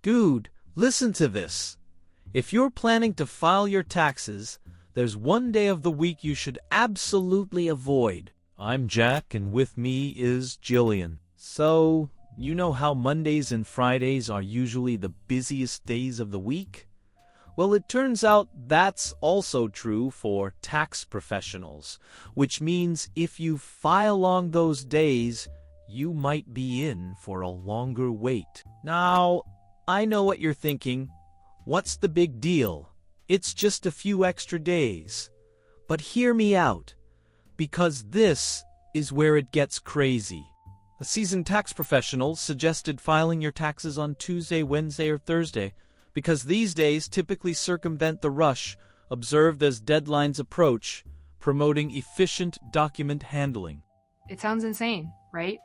Dude, listen to this. If you're planning to file your taxes, there's one day of the week you should absolutely avoid. I'm Jack, and with me is Jillian. So, you know how Mondays and Fridays are usually the busiest days of the week? Well, it turns out that's also true for tax professionals, which means if you file on those days, you might be in for a longer wait. Now, I know what you're thinking. What's the big deal? It's just a few extra days. But hear me out, because this is where it gets crazy. A seasoned tax professional suggested filing your taxes on Tuesday, Wednesday, or Thursday, because these days typically circumvent the rush observed as deadlines approach, promoting efficient document handling. It sounds insane, right?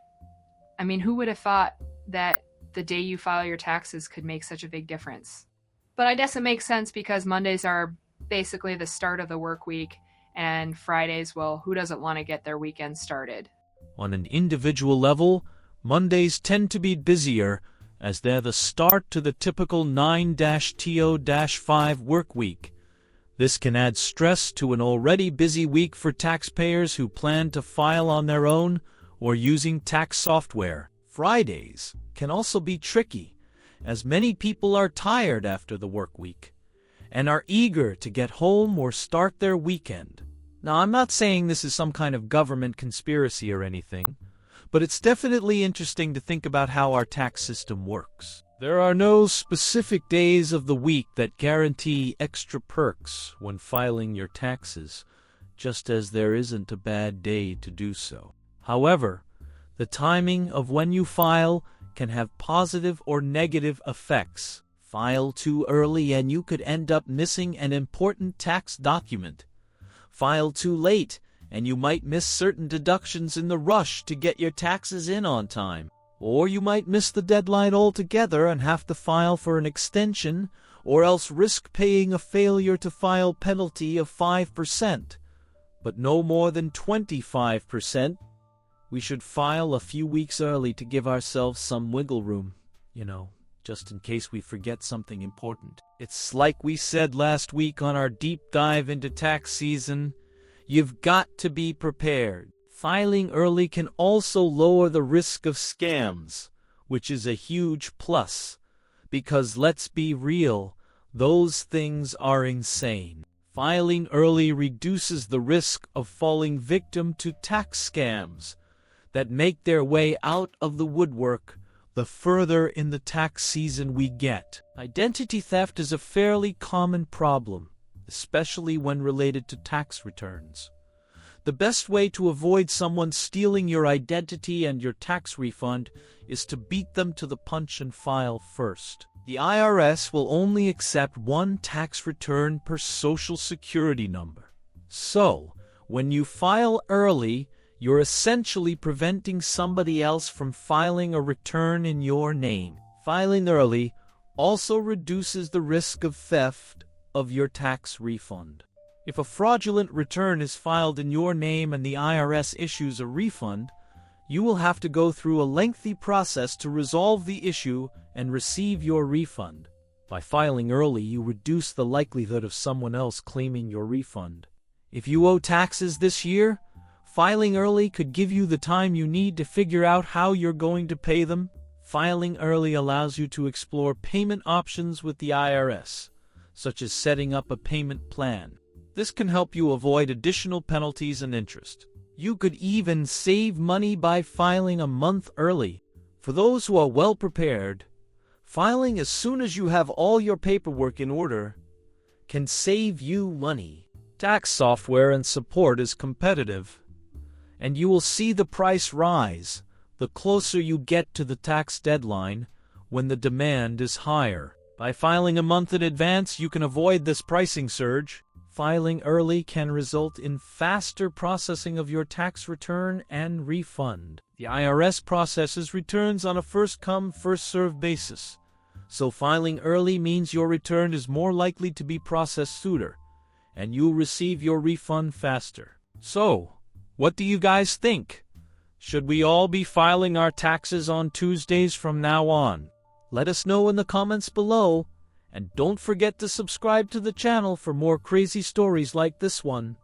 I mean, who would have thought that the day you file your taxes could make such a big difference? But I guess it makes sense because Mondays are basically the start of the work week, and Fridays, well, who doesn't want to get their weekend started? On an individual level, Mondays tend to be busier, as they're the start to the typical 9-to-5 work week. This can add stress to an already busy week for taxpayers who plan to file on their own or using tax software. Fridays can also be tricky, as many people are tired after the work week and are eager to get home or start their weekend. Now, I'm not saying this is some kind of government conspiracy or anything, but it's definitely interesting to think about how our tax system works. There are no specific days of the week that guarantee extra perks when filing your taxes, just as there isn't a bad day to do so. However, the timing of when you file can have positive or negative effects. File too early and you could end up missing an important tax document. File too late and you might miss certain deductions in the rush to get your taxes in on time. Or you might miss the deadline altogether and have to file for an extension, or else risk paying a failure to file penalty of 5%, but no more than 25%. We should file a few weeks early to give ourselves some wiggle room, just in case we forget something important. It's like we said last week on our deep dive into tax season, you've got to be prepared. Filing early can also lower the risk of scams, which is a huge plus, because let's be real, those things are insane. Filing early reduces the risk of falling victim to tax scams that make their way out of the woodwork the further in the tax season we get. Identity theft is a fairly common problem, especially when related to tax returns. The best way to avoid someone stealing your identity and your tax refund is to beat them to the punch and file first. The IRS will only accept one tax return per Social Security number. So, when you file early, you're essentially preventing somebody else from filing a return in your name. Filing early also reduces the risk of theft of your tax refund. If a fraudulent return is filed in your name and the IRS issues a refund, you will have to go through a lengthy process to resolve the issue and receive your refund. By filing early, you reduce the likelihood of someone else claiming your refund. If you owe taxes this year, filing early could give you the time you need to figure out how you're going to pay them. Filing early allows you to explore payment options with the IRS, such as setting up a payment plan. This can help you avoid additional penalties and interest. You could even save money by filing a month early. For those who are well prepared, filing as soon as you have all your paperwork in order can save you money. Tax software and support is competitive, and you will see the price rise the closer you get to the tax deadline when the demand is higher. By filing a month in advance, you can avoid this pricing surge. Filing early can result in faster processing of your tax return and refund. The IRS processes returns on a first-come, first-served basis, so filing early means your return is more likely to be processed sooner, and you'll receive your refund faster. So, what do you guys think? Should we all be filing our taxes on Tuesdays from now on? Let us know in the comments below, and don't forget to subscribe to the channel for more crazy stories like this one.